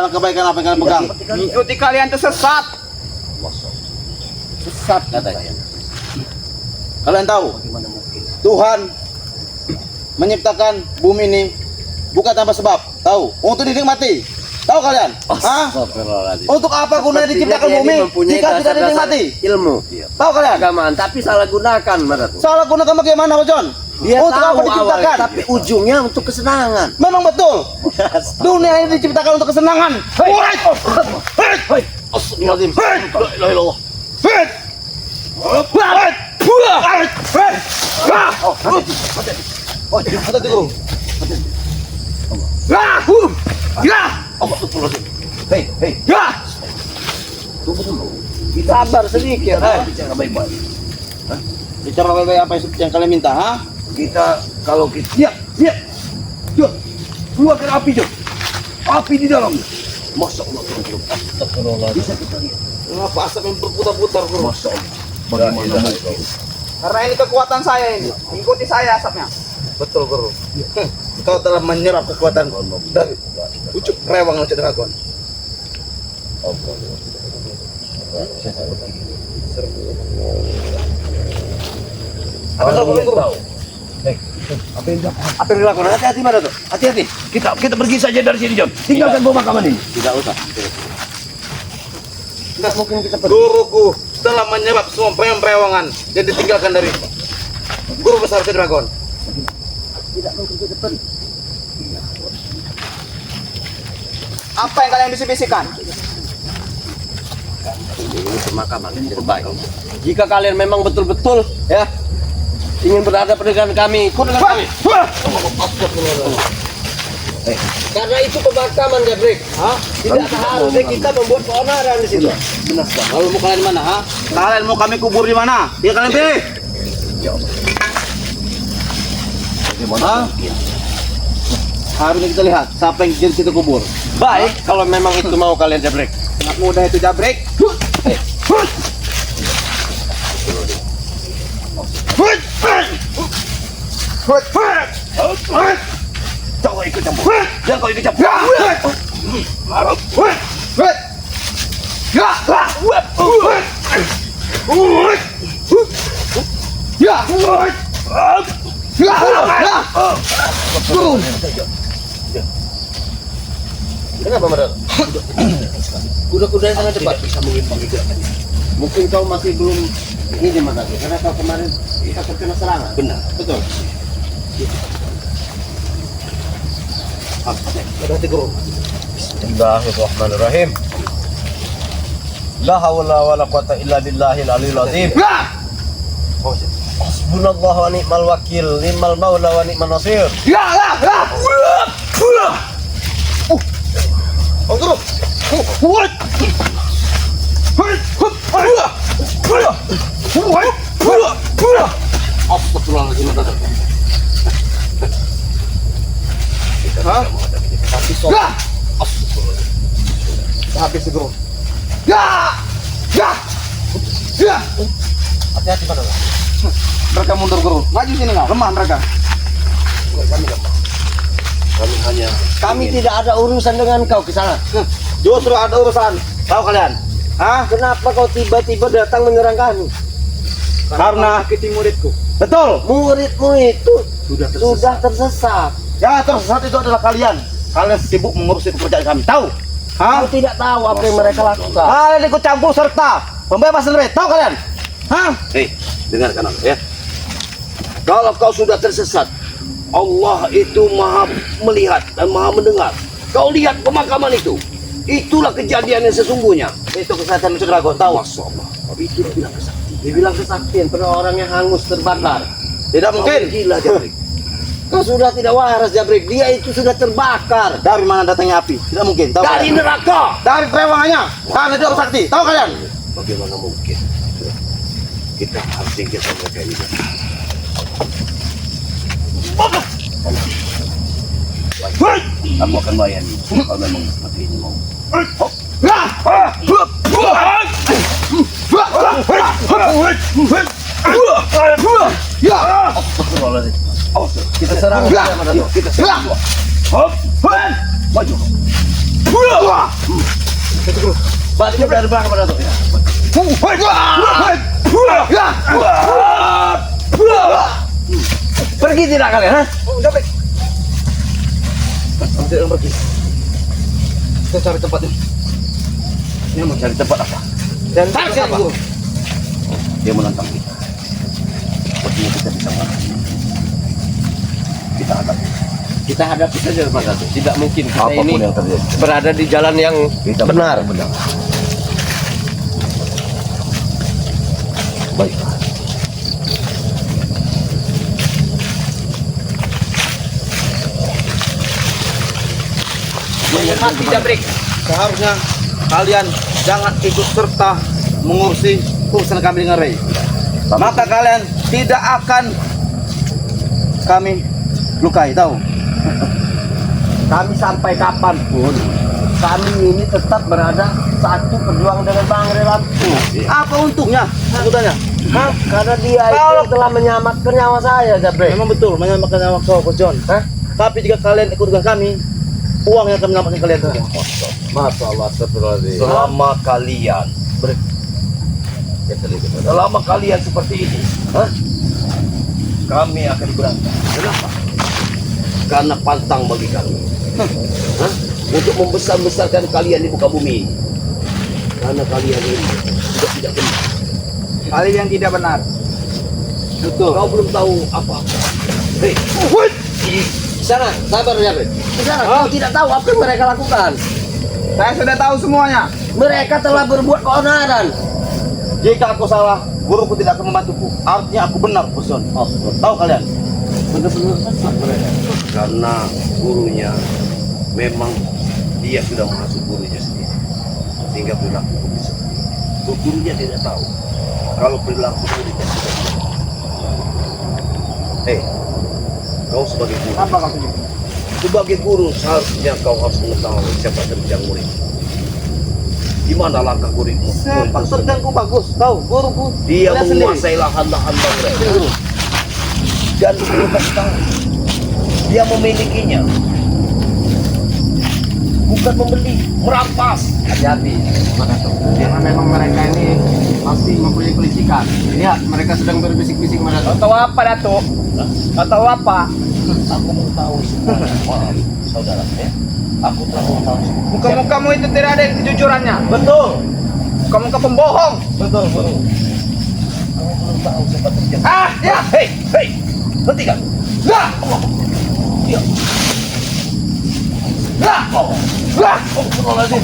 Amal kebaikan apa yang kalian pegang? Ikuti kalian tersesat. Sesat katanya. Kalian tahu Tuhan menciptakan bumi ini bukan tanpa sebab. Tahu? Untuk dinikmati. Tahu kalian? Hah? Untuk apa gunanya diciptakan bumi jika tidak dinikmati? Ilmu. Tahu kalian? Agamaan, tapi salah gunakan, Marat. Salah gunakan bagaimana, Pak John? Dia untuk tahu apa diciptakan? awalnya, tapi ujungnya untuk kesenangan. Memang betul. Dunia ini diciptakan untuk kesenangan. Astagfirullahaladzim. La ilaha illallah. Hati-hati, Guru. Hei. Tunggu dulu. Sabar sedikit. Bicara baik-baik. Bicara baik-baik apa yang kalian minta, ha? Kita kalau kita siap. Jom. Keluarkan api, Jom. Api di dalamnya. Masya Allah, Guru. Astagfirullah. Bisa kita lihat. Kenapa asap yang berputar-putar, Guru? Masya Allah. Bagaimana mungkin? Karena ini kekuatan saya ini. Ikuti saya asapnya. Betul, Guru. Kau telah menyerap kekuatan dari ucup rewang Raja Dragon. Apa yang tahu? Apa yang dilakukan? Hati-hati, mana tuh? Hati-hati. Kita pergi saja dari sini, Jom. Tinggalkan pemakaman ini. Tidak usah. Tidak mungkin kita pergi. Guruku telah menyerap semua prewangan yang ditinggalkan dari Guru Besar Raja Dragon. Tidak mungkin kita pergi. Apa yang kalian bisik-bisikan? Ini pemakaman yang terbaik. Jika kalian memang betul-betul ya ingin berada dengan kami, ikut dengan kami. Karena itu pemakaman, Jabrik. Tidak seharusnya kita membuat keonaran di situ. Benar, Pak. Lalu mau kalian di mana, ha? Kalian mau kami kubur di mana? Dia kalian pilih. Bagaimana? Hari ini kita lihat siapa yang jadi kita kubur. Baik, kalau memang itu mau kalian, Jabrik. Anak muda itu Jabrik. Jangan ikut campur. Jangan kau ikut campur. Kenapa, Marat? Kuda-kuda sangat cepat. Bisa mengimbang. Mungkin kau masih belum ini, Marat. Karena kau kemarin kita terkena serangan. Benar. Betul. Hati-hati, Guru. Bismillahirrahmanirrahim. La haula wala quwata illa billahil aliyil azim. Hasbunallahu wa ni'mal wakil, ni'mal maula wa ni'man nasir. Oh, Guru. Astagfirullahaladzim. Hah? Habis sholat. Habis, Guru. Hati-hati, Marat. Mereka mundur, Guru. Maju sini nggak? Lemah mereka. Kami tidak ada urusan dengan kau ke sana. Justru ada urusan. Tahu kalian? Hah? Kenapa kau tiba-tiba datang menyerang kami? Karena Menyakiti muridku. betul. Muridmu itu sudah tersesat. Yang tersesat itu adalah kalian. Kalian sibuk mengurusi pekerjaan kami. Tahu? Hah? Kau tidak tahu apa yang mereka lakukan. Kalian ikut campur serta pembebasan mereka. Tahu kalian? Hah? Hei, dengarkan aku ya. Kalau kau sudah tersesat, Allah itu maha melihat dan maha mendengar. Kau lihat pemakaman itu. Itulah kejadian yang sesungguhnya. Itu kesehatan Raja Dragon. Tahu? Masya Allah. Itu bilang kesaktian. Dibilang kesaktian, pernah orang yang hangus terbakar. Tidak mungkin. Gila Jabrik. Kau sudah tidak waras, Jabrik. Dia itu sudah terbakar. Dari mana datangnya api? Tidak mungkin. Tahu Dari kalian? neraka. Dari perewangannya. Karena itu harus sakti. Tahu kalian? Bagaimana mungkin? Kita harus singkirkan mereka ini. Aku akan layani kalau memang seperti ini mau. Kita serang. Kita serang. Maju. Batu dari belakang pada tuh. Pergi tidak kalian, ha? Tidak pergi. Kita cari tempat ini. Dia mau cari tempat apa? Dan tarik guru. Dia menantang kita. Sepertinya kita bisa menang. Kita hadapi. Kita hadapi saja Pak Datu. Tidak mungkin kita Apapun ini yang terjadi. berada di jalan yang Kita benar. benar. Baiklah. Mati jabrik. Seharusnya kalian jangan ikut serta mengurusi urusan kami dengan Ray. Maka kalian tidak akan kami lukai, tahu? Kami sampai kapanpun kami ini tetap berada satu perjuangan dengan Bang Ray Lampung. Apa untungnya? Aku tanya. Hah? Karena dia itu telah menyelamatkan nyawa saya, Jabrik. Memang betul menyelamatkan nyawa kau, Coach John. Hah? Tapi jika kalian ikut dengan kami, uang yang akan menyelamatkan kalian saja. Masalah seperti Selama kalian selama kalian seperti ini, kami akan berantak. Kenapa? Karena pantang bagi kami. Untuk membesar-besarkan kalian di muka bumi ini. Karena kalian ini sudah tidak benar. Kalian tidak benar. Betul. Kau belum tahu apa-apa. Hei, di sana, sabar Jabrik. Di sana kau tidak tahu apa yang mereka lakukan. Saya sudah tahu semuanya. Mereka telah berbuat keonaran. Jika aku salah, guruku tidak akan membantuku. Artinya aku benar, Coach John. Tahu kalian? Benar-benar sesat mereka. karena gurunya memang dia sudah menghasut gurunya sendiri sehingga perilaku guru seperti itu. Gurunya tidak tahu kalau perilaku gurunya sudah tidak. Kau sebagai guru. Apa kau tujuh? Sebagai guru seharusnya kau harus mengetahui siapa terjang murid. Di mana langkah muridmu? Sepak terjangku bagus, tahu guruku. Dia Lihat sendiri. menguasai lahan-lahan mereka. Dan perlu kasih tahu, dia memilikinya. Bukan membeli, merampas. Hati-hati, karena memang mereka ini pasti mempunyai kelicikan. Lihat, mereka sedang berbisik-bisik mana tuh. Atau apa Datuk? Atau apa? Aku mengetahui semua. Maaf, saudara. Aku telah mengetahui semua. Muka-mukamu itu tidak ada kejujurannya. Betul, Muka-muka pembohong. betul, guru. Kamu belum tahu siapa terjang. Ya. Hei, hentikan. Lah. Ya. Lah. Lah. Astagfirullahaladzim.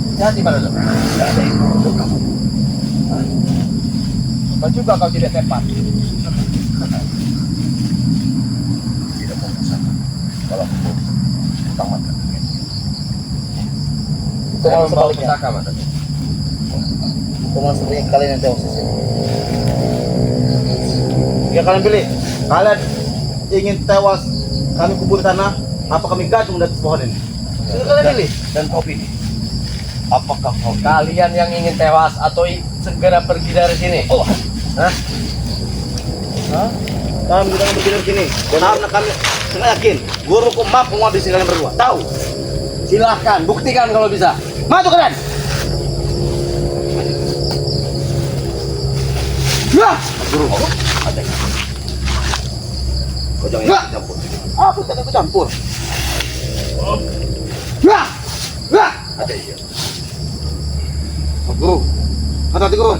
Hati-hati pada tuh. Tidak ada itu untuk kamu. Kau juga kau tidak tepat. Tidak mau usaha. Kalau aku mau tamatkan. Saya membawa sebaliknya. pusaka mata. Cuma seperti kalian yang tewas di sini. Ya kalian pilih. Kalian ingin tewas kami kubur di tanah, apa kami gantung di atas pohon ini? Jadi kalian pilih. Dan kau pilih. Apakah kau Kalian yang ingin tewas atau segera pergi dari sini. Oh, Hah? Kami tidak begini begini. Karena kami sangat yakin guruku mampu menghabisi kalian berdua. Tahu? Silahkan, buktikan kalau bisa. Maju kalian. Ya, guru. Ada. Kau jangan Ya. ikut campur. aku tidak ikut campur. Ya, ya. Ada iya. Guru, hati-hati guru.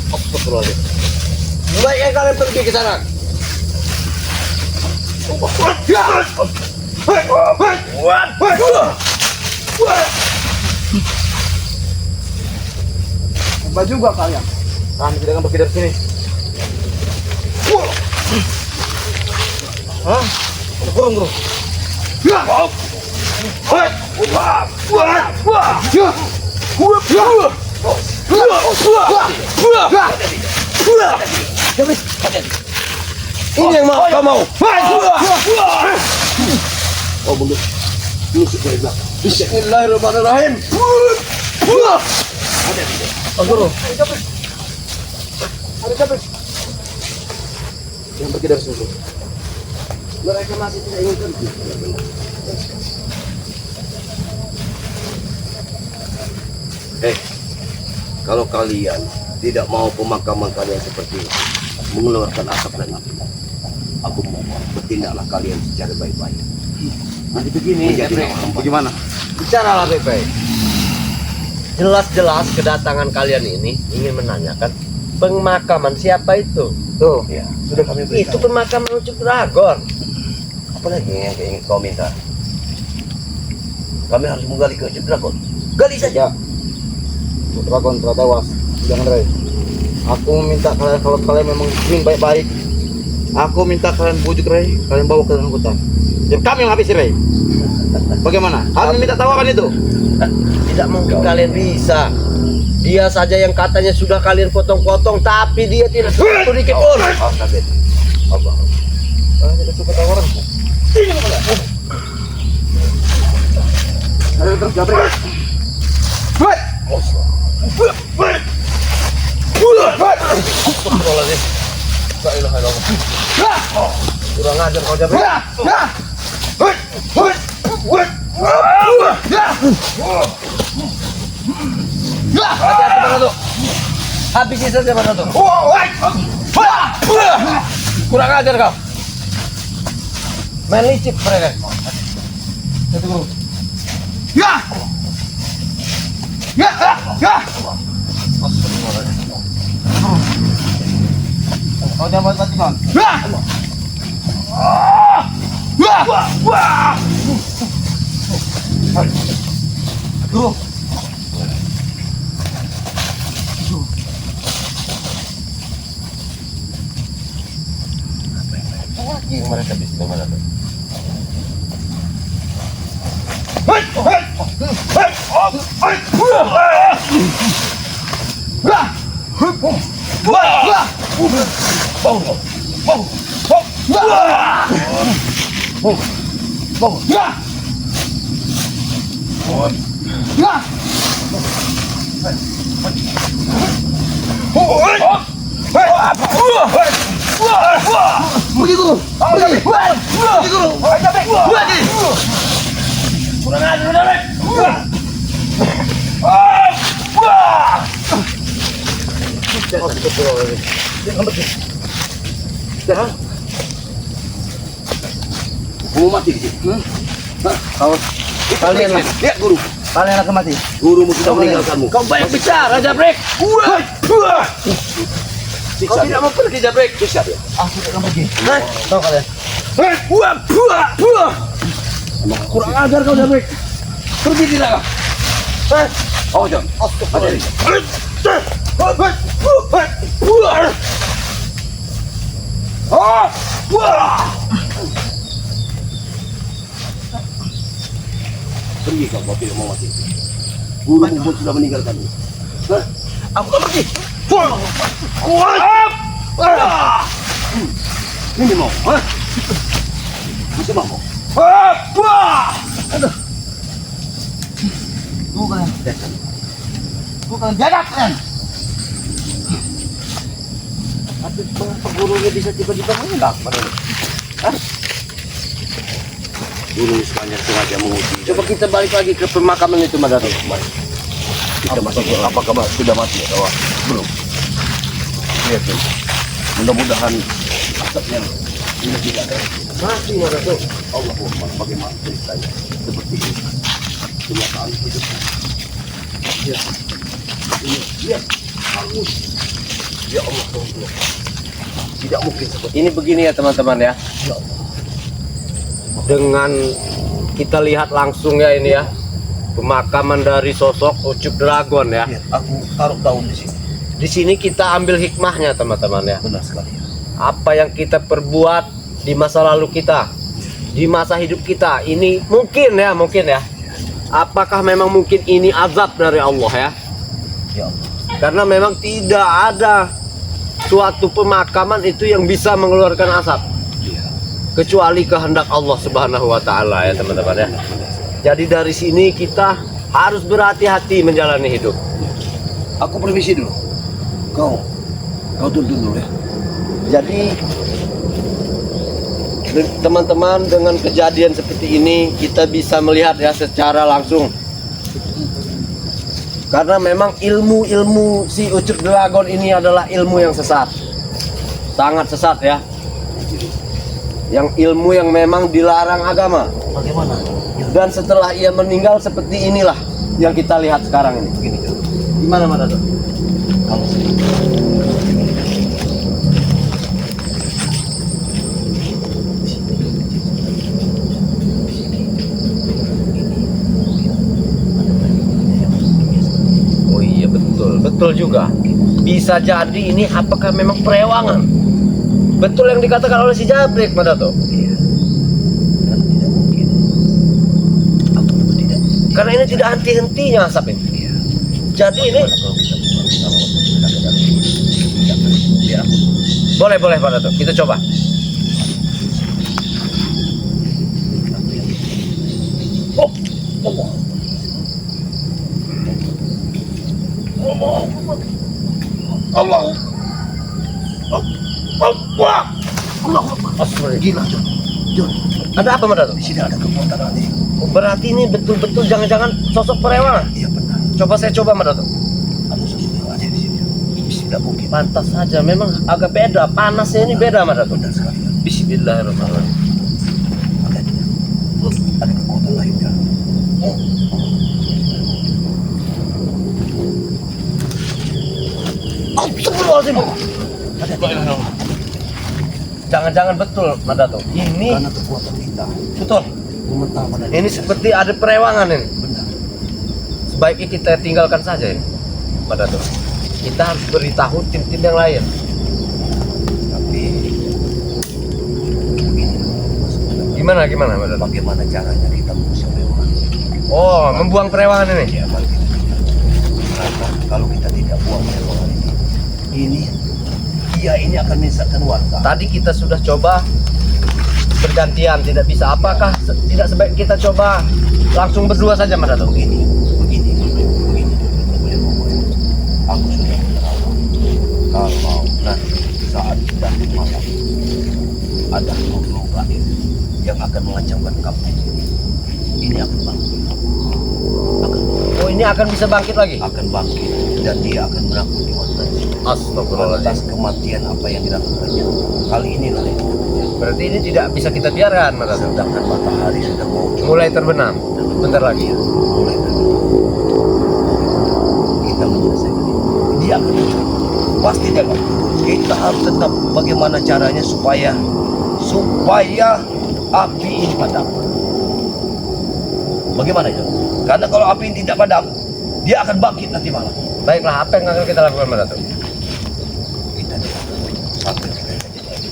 Astagfirullahaladzim. Baiknya kalian pergi ke sana. Apa juga kalian? Kami tidak akan pergi dari sini. Hah? Kurung guru. Ini yang mau kau mau. Kau mundur. Tusuk dari belakang. Bismillahirrahmanirrahim. Ada di Guru. Yang pergi dari sini. Mereka masih tidak ingin pergi. Kalau kalian tidak mau pemakaman kalian seperti ini, mengeluarkan asap dan api, aku mohon bertindaklah kalian secara baik-baik. Nanti begini, Menjadi Jabrek. orang baik. Bagaimana? Bicaralah baik-baik. Jelas-jelas kedatangan kalian ini ingin menanyakan pemakaman siapa itu. Tuh, Ya. sudah kami Itu beritahu. pemakaman Ucup Dragon. Apalagi yang ingin kau minta? Kami harus menggali ke Ucup Dragon. Gali saja. Ya. Dragon telah tewas. Jangan Ray. Aku minta kalian, kalau kalian memang ingin baik-baik, aku minta kalian bujuk Ray, kalian bawa ke dalam hutan. Dan kami yang habisi Ray. Bagaimana? Kalian minta tawaran itu? Tidak mungkin kalian bisa. Dia saja yang katanya sudah kalian potong-potong, tapi dia tidak satu dikit pun. Allah. Tidak suka tawaran. Ayo terus Gabriel. Astagfirullahaladzim. La ilaha illallah. Kurang ajar kau Jabrek. Hati-hati Barato. Habisi saja Barato. Kurang ajar kau. Main licik mereka. Satu guru. Kau jangan mati kan? Guru. Lagi mereka bisa mana tuh? Mau mati di sini. Kalian lah. Lihat guru. Kalian akan mati. Gurumu sudah meninggalkanmu. Kau banyak bicara Jabrek. Kau Siksa tidak dia. mau pergi Jabrek. Siksa dia. Aku akan pergi. Hah? Tahu kalian? Kurang ajar kau Jabrek. Pergi tidak kau? Hah? Oh, John. Hati-hati. Pergi kau, kau tidak mau mati. Gurumu pun sudah meninggalkanmu. Hah? Aku akan pergi. Ini mau. Hah? Masih mau. Bukan. Bukan biadab kan? Tapi kenapa gurunya bisa tiba-tiba meninggal? Guru sengaja menguji. Coba kita balik lagi ke pemakaman itu Madato. Kita masih apakah sudah mati atau belum? Lihat tuh. Mudah-mudahan asapnya ini tidak ada. Masih Madato. Allah Akbar, bagaimana ceritanya seperti ini? Kenyataan hidup. Ya, ini, hangus. Ya Allah, Allah. Tidak mungkin seperti Ini begini ya teman-teman ya. Dengan kita lihat langsung ya ini ya. Pemakaman dari sosok Ucup Dragon ya. ini. Aku taruh daun di sini. Di sini kita ambil hikmahnya teman-teman ya. Benar sekali. Apa yang kita perbuat di masa lalu kita, di masa hidup kita, ini mungkin ya. Apakah memang mungkin ini azab dari Allah ya? Ya Allah. Karena memang tidak ada suatu pemakaman itu yang bisa mengeluarkan asap kecuali kehendak Allah Subhanahu wa taala ya teman-teman ya. Jadi dari sini kita harus berhati-hati menjalani hidup. Aku permisi dulu. Kau tuntun dulu ya. Jadi teman-teman, dengan kejadian seperti ini kita bisa melihat ya secara langsung. Karena memang ilmu si Ucup Dragon ini adalah ilmu yang sesat. Sangat sesat ya. Yang ilmu yang memang dilarang agama. Bagaimana? Dan setelah ia meninggal seperti inilah yang kita lihat sekarang ini. Begini Jo. Gimana Mas Dato? Kalau Oh iya betul juga. Bisa jadi ini apakah memang perewangan? Betul yang dikatakan oleh si Jabrik, Mas Dato. kan tidak mungkin. Aku juga tidak. Karena ini tidak henti-hentinya asap ini. Iya. Jadi ini Kalau kita bukan kita ke dalam biar aku boleh Pak Dato. Kita coba. Oh, Allah. Allah. Allah. Allah. gila John. John, Ada apa Mas Dato? di sini ada kekuatan aneh. Oh, berarti ini betul-betul jangan-jangan sosok perewangan. Iya benar. Coba saya coba Mas Dato. Ada sesuatu yang aneh di sini. Tidak mungkin. Pantas saja, memang agak beda. Panasnya ini beda Mas Dato. Benar sekali. Bismillahirrahmanirrahim. Ada kekuatan lainnya. Astagfirullahaladzim. Jangan-jangan betul Mas Dato. Ini Karena kekuatan kita betul. mementah pada Ini seperti ada perewangan ini. benar. Sebaiknya kita tinggalkan saja ini, Mas Dato. Kita harus beritahu tim-tim yang lain. Tapi Gimana Mas Dato? bagaimana caranya kita mengusir dewa? Oh, membuang perewangan ini. Ya, kalau kita tidak. Karena kalau kita tidak buang dewa ini dia ini akan menyesatkan warga. Tadi kita sudah coba bergantian, tidak bisa. Apakah tidak sebaik kita coba langsung berdua saja Mas Dato? Begini. Boleh ngomong. Aku sudah menerangkan. Kalau nanti saat nanti malam ada makhluk gaib yang akan mengancamkan kampung ini akan bangkit. Oh, ini akan bisa bangkit lagi? Akan bangkit dan dia akan menakuti warga. Astagfirullahaladzim. Atas kematian apa yang dilakukannya. Kali inilah yang terjadi. Berarti ini tidak bisa kita biarkan Mas Dato. Sedangkan matahari sudah mau Mulai terbenam. Bentar lagi. mulai terbenam. Kita menyelesaikan ini. Dia akan muncul. Pasti dia akan. Kita harus tetap bagaimana caranya supaya api ini padam. Bagaimana itu? Karena kalau api ini tidak padam, dia akan bangkit nanti malam. Baiklah, apa yang akan kita lakukan Mas Dato? Kita tidak sampai kita jadi.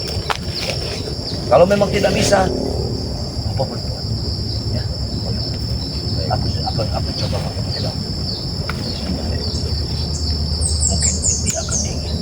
Kalau memang tidak bisa, apa berbuat? Ya, aku coba pakai pedang. Mungkin dia akan ingin.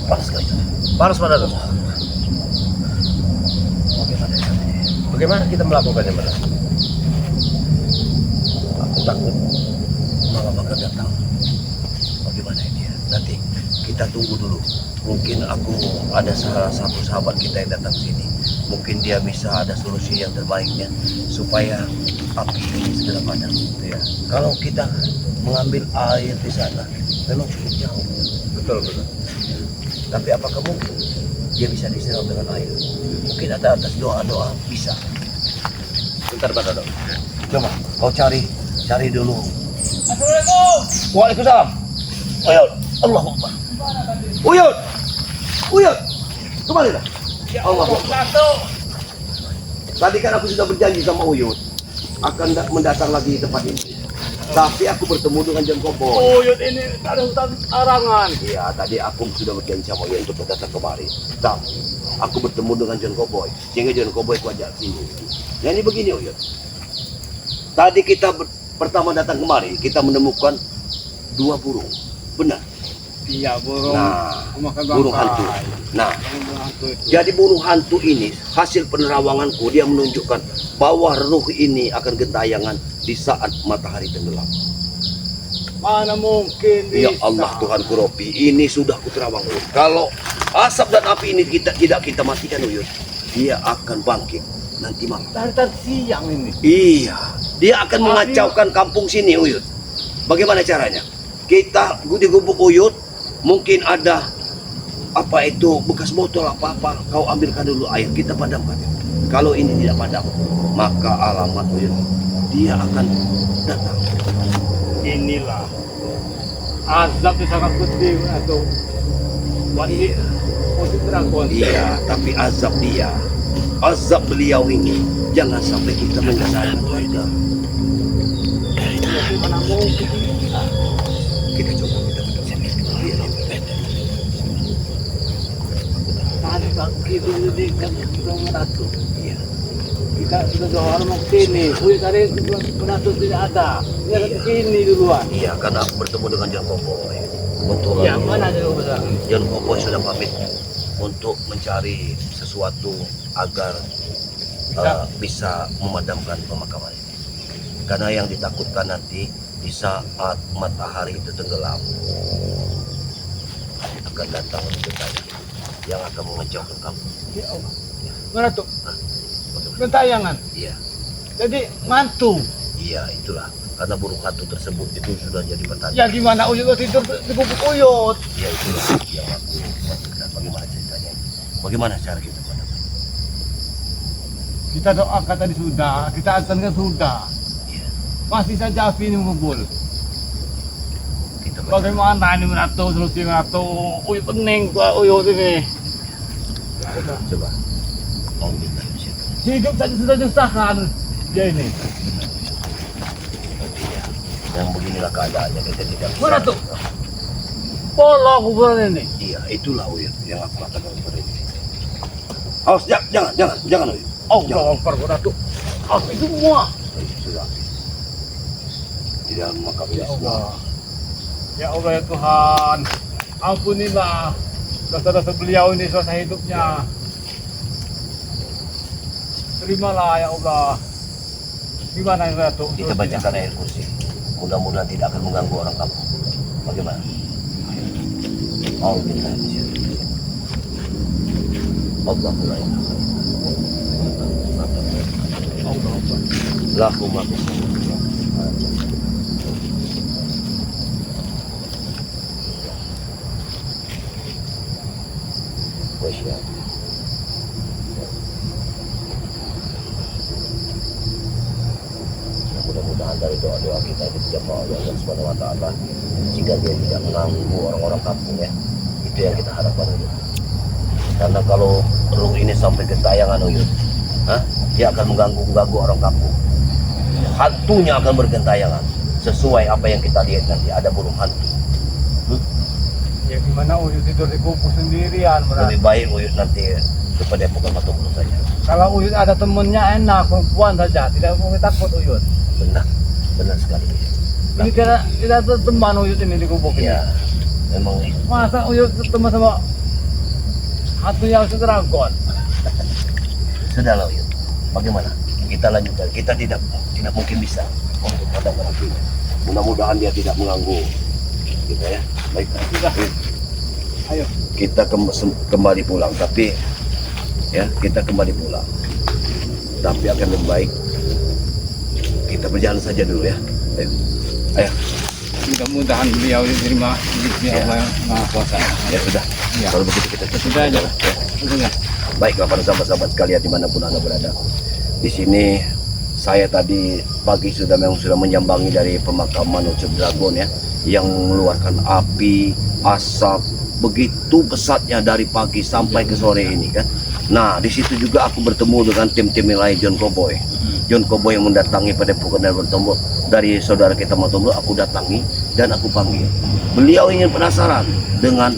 Panas sekali. Panas Mas Dato. Bagaimana ya? Bagaimana kita melakukannya Mas Dato? Aku takut malam akan datang. Bagaimana ini ya? Nanti kita tunggu dulu. Mungkin ada salah satu sahabat kita yang datang sini. Mungkin dia bisa ada solusi yang terbaiknya supaya api ini segera padam. Ya. Kalau kita mengambil air di sana, memang cukup jauh. Betul. Tapi apakah mungkin dia bisa disiram dengan air? Mungkin ada atas doa-doa bisa. Bentar Mas Dato. Coba kau cari dulu. Assalamualaikum. Waalaikumsalam. Uyut, Allahu Akbar. Uyut, kembali dah. Ya Allah. Tadi kan aku sudah berjanji sama Uyut akan mendatang lagi di tempat ini. Tapi aku bertemu dengan John Cowboy. Uyut ini ada hutan arangan. Iya, tadi aku sudah berjanji sama Uyut untuk datang kemari. Tapi aku bertemu dengan John Cowboy. Sehingga John Cowboy ku ajak sini. Nah ini begini Uyut. Tadi kita pertama datang kemari, kita menemukan 2 burung. Benar. Iya, burung. Nah, Makan burung hantu. Nah, jadi burung hantu ini hasil penerawanganku dia menunjukkan bahwa ruh ini akan gentayangan di saat matahari tenggelam. Mana mungkin Ya bisa. Allah Tuhanku Robi, ini sudah kuterawang Uyut. Kalau asap dan api ini tidak kita matikan Uyut, dia akan bangkit nanti malam. Dari tadi siang ini. Iya, dia akan mengacaukan kampung sini Uyut. Bagaimana caranya? Kita di gubuk Uyut, mungkin ada apa itu bekas botol apa-apa, kau ambilkan dulu air, kita padamkan. Kalau ini tidak padam, maka alamat Uyut, dia akan datang. Inilah azab di sangat pedih atau wanita untuk dragon. Iya, tapi azab dia, azab beliau ini, jangan sampai kita menyesal. Mana mungkin? Kita coba kita berdoa. Iya, Tadi pagi dulu di kan kita meratu. iya. Kita sudah doa mau sini. Uyut tadi meratu tidak ada. Dia ke sini duluan. Iya, karena aku bertemu dengan John Cowboy. Untuk Yang mana dia besar? John Cowboy sudah pamit untuk mencari sesuatu agar bisa memadamkan pemakaman ini. Karena yang ditakutkan nanti di saat matahari itu tenggelam akan datang gentayangan yang akan mengejauhkan kamu. Ya Allah. Mana tuh? Gentayangan. Iya, Jadi mantu. iya itulah. Karena burung hantu tersebut itu sudah jadi petanda. Ya gimana Uyut tidur di gubuk Uyut? Ya itulah yang aku maksudkan. Bagaimana ceritanya? Bagaimana cara kita padamkan? Kita doakan tadi sudah, kita azankan sudah. Iya, Masih saja api ini mengumpul. kita baca. Bagaimana ini menatu terus ini menatu? Uyut pening gua Uyut ini. Coba. Mau minta siapa? Hidup saja sudah nyusahkan dia ini. Yang beginilah keadaannya kita tidak bisa. Mana tuh? Pola kuburan ini. Iya, itulah Uyut yang aku katakan kepada ini. Awas, jangan Uyut. Allah Akbar Ratu. Apa itu semua? Sudah. Di dalam makam ini Ya semua. Allah. Ya Allah ya Tuhan. Ampunilah dosa-dosa beliau ini selama hidupnya. Terimalah ya Allah. Gimana ya Ratu? Kita bacakan ayat kursi. Mudah-mudahan tidak akan mengganggu orang kampung. Bagaimana? Alhamdulillah. Allahu la ilaha illallah. Lahu ma fis samawati. Wa syahadu. Mudah-mudahan dari doa-doa kita itu dijawab oleh Allah Subhanahu wa taala sehingga dia tidak mengganggu orang-orang kampung ya. Itu yang kita harapkan Uyut. Karena kalau ruh ini sampai gentayangan Uyut, dia akan mengganggu orang kampung. Hantunya akan bergentayangan sesuai apa yang kita lihat nanti ada burung hantu. Ya gimana Uyut tidur di gubuk sendirian berarti. Lebih baik Uyut nanti kepada Epokan Matubulu saja. Kalau Uyut ada temennya enak, perempuan saja, tidak perlu takut Uyut. Benar sekali. Ini tidak ada teman Uyut ini di gubuk ini. Ya, memang Masa Uyut ketemu sama hantu yang dragon? sudahlah Uyut. Bagaimana? Kita lanjutkan. Kita tidak mungkin bisa untuk padamkan apinya. Mudah-mudahan dia tidak mengganggu kita ya. Baik. Sudah. Ayo. Kita kembali pulang. Tapi ya kita kembali pulang. Tapi akan lebih baik kita berjalan saja dulu ya. Ayo. Mudah-mudahan beliau diterima di Ya. Allah yang Maha Kuasa. Ya sudah. Ya. Kalau begitu kita Sudah aja. Ya. Sudah. Baiklah para sahabat-sahabat sekalian dimanapun Anda berada. Di sini saya tadi pagi sudah menyambangi dari pemakaman Ucup Dragon ya, yang mengeluarkan api, asap begitu pesatnya dari pagi sampai ke sore ini kan. Nah di situ juga aku bertemu dengan tim-tim lain John Cowboy yang mendatangi pada pukul dan bertemu dari saudara kita Motombo, aku datangi dan aku panggil. Beliau ingin penasaran dengan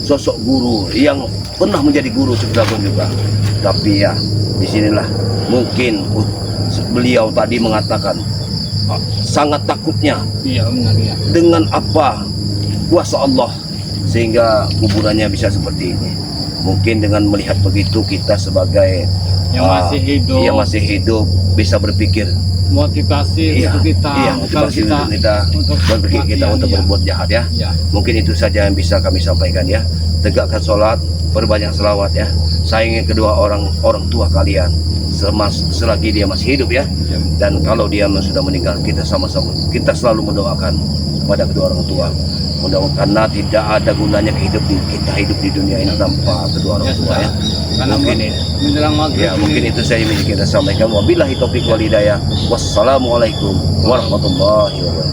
sosok guru yang pernah menjadi guru Sedragon juga. Tapi ya, disinilah mungkin beliau tadi mengatakan sangat takutnya Iya benar ya. dengan apa kuasa Allah sehingga kuburannya bisa seperti ini. Mungkin dengan melihat begitu kita sebagai Yang masih hidup. yang masih hidup bisa berpikir Motivasi untuk kita. motivasi kalau untuk kita untuk berpikir kita latihan, untuk ya. berbuat jahat ya. Ya. Mungkin itu saja yang bisa kami sampaikan ya. Tegakkan sholat, perbanyak selawat ya. Sayangi kedua orang tua kalian selagi dia masih hidup ya. Dan kalau dia sudah meninggal, kita sama-sama kita selalu mendoakan kepada kedua orang tua. Karena tidak ada gunanya kita hidup di dunia ini tanpa kedua orang tua ya. Karena Mungkin menjelang maghrib ya, mungkin itu saya ingin kita sampaikan. Wabillahi taufiq wal hidayah. Wassalamualaikum warahmatullahi wabarakatuh.